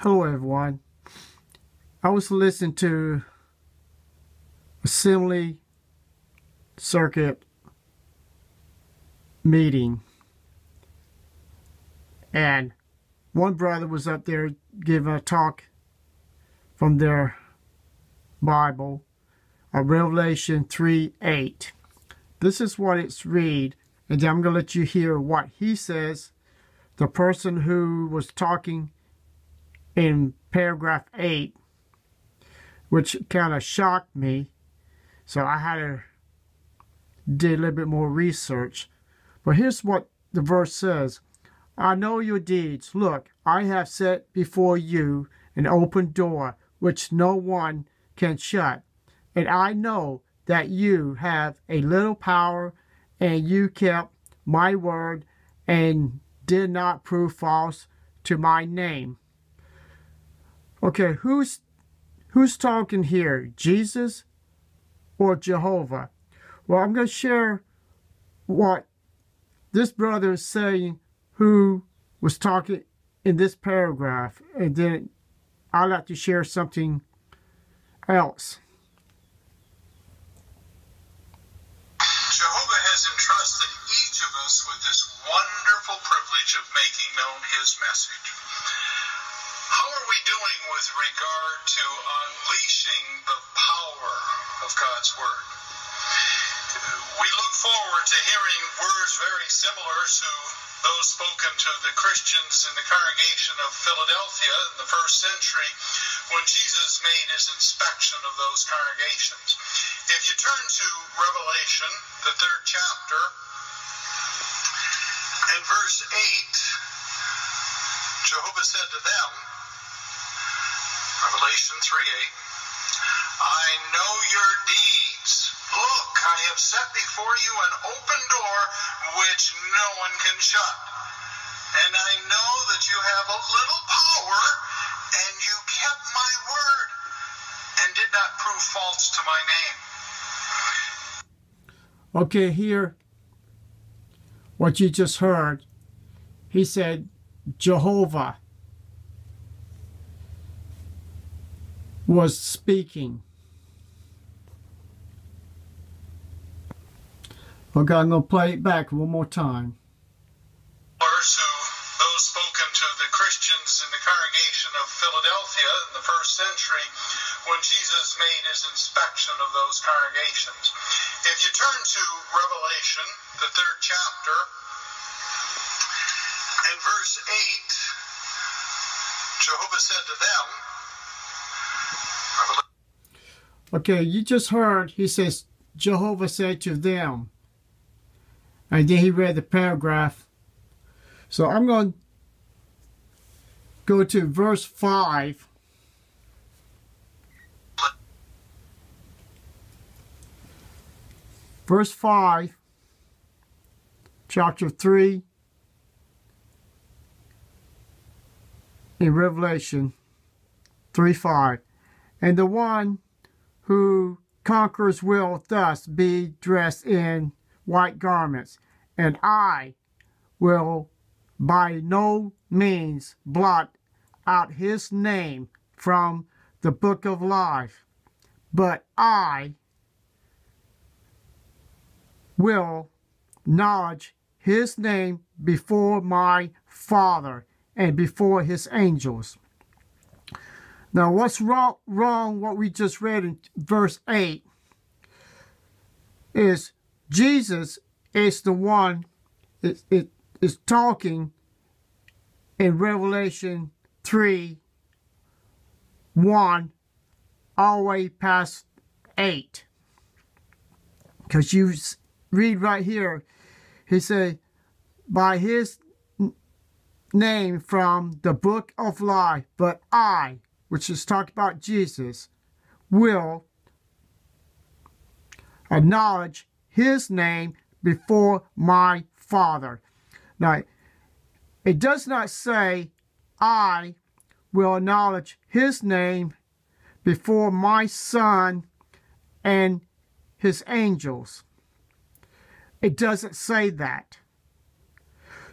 Hello everyone. I was listening to Assembly Circuit meeting, and one brother was up there giving a talk from their Bible of Revelation 3:8. This is what it's read, and then I'm going to let you hear what he says. The person who was talking in paragraph 8, which kind of shocked me, so I had to do a little bit more research. But here's what the verse says. I know your deeds. Look, I have set before you an open door which no one can shut. And I know that you have a little power, and you kept my word and did not prove false to my name. Okay, who's talking here? Jesus or Jehovah? Well, I'm going to share what this brother is saying who was talking in this paragraph, and then I'd like to share something else. Jehovah has entrusted each of us with this wonderful privilege of making known his message. How are we doing with regard to unleashing the power of God's Word? We look forward to hearing words very similar to those spoken to the Christians in the congregation of Philadelphia in the first century when Jesus made his inspection of those congregations. If you turn to Revelation, the 3rd chapter, and verse 8, Jehovah said to them, Revelation 3:8, I know your deeds. Look, I have set before you an open door which no one can shut. And I know that you have a little power, and you kept my word and did not prove false to my name. Okay, here, what you just heard, he said Jehovah was speaking. Okay, I'm going to play it back one more time. Those spoken to the Christians in the congregation of Philadelphia in the first century when Jesus made his inspection of those congregations. If you turn to Revelation, the 3rd chapter, and verse 8, Jehovah said to them, Okay, you just heard, he says, Jehovah said to them. And then he read the paragraph. So I'm going to go to verse 5. Verse 5, chapter 3 in Revelation 3:5. And the one who conquers will thus be dressed in white garments, and I will by no means blot out his name from the book of life, but I will acknowledge his name before my Father and before his angels. Now, what's wrong what we just read in verse 8 is Jesus is the one is talking in Revelation 3:1 all the way past 8. Because you read right here, he said, by his name from the book of life, but I, which is talking about Jesus, will acknowledge his name before my Father. Now, it does not say I will acknowledge his name before my Son and his angels. It doesn't say that.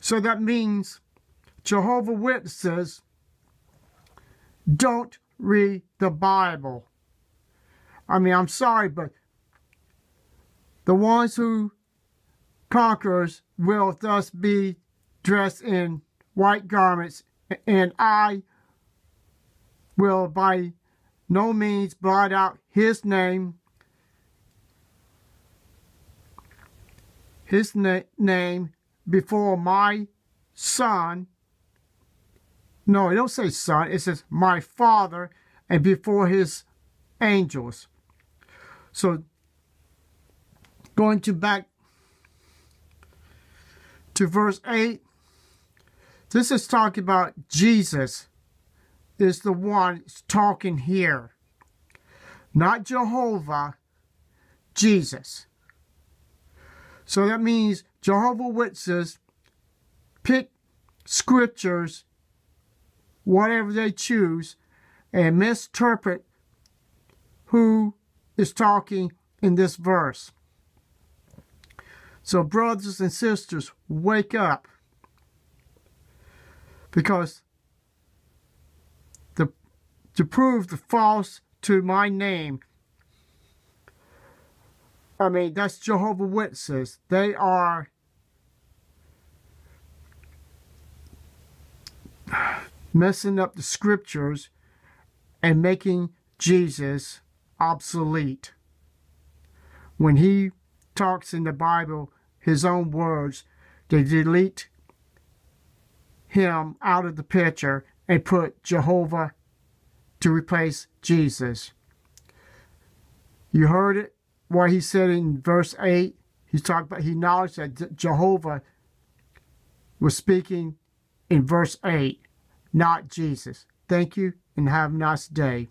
So that means Jehovah's Witnesses don't read the Bible. I mean, I'm sorry, but the ones who conquers will thus be dressed in white garments, and I will by no means blot out his name, name before my son. No, it don't say son, it says my Father, and before his angels. So going back to verse 8, this is talking about Jesus is the one talking here. Not Jehovah, Jesus. So that means Jehovah's Witnesses pick scriptures, whatever they choose, and misinterpret who is talking in this verse. So brothers and sisters, wake up. Because to prove the false to my name, I mean, that's Jehovah's Witnesses. They are messing up the scriptures and making Jesus obsolete. When he talks in the Bible, his own words, they delete him out of the picture and put Jehovah to replace Jesus. You heard it, what he said in verse 8. He acknowledged that Jehovah was speaking in verse 8, not Jesus. Thank you and have a nice day.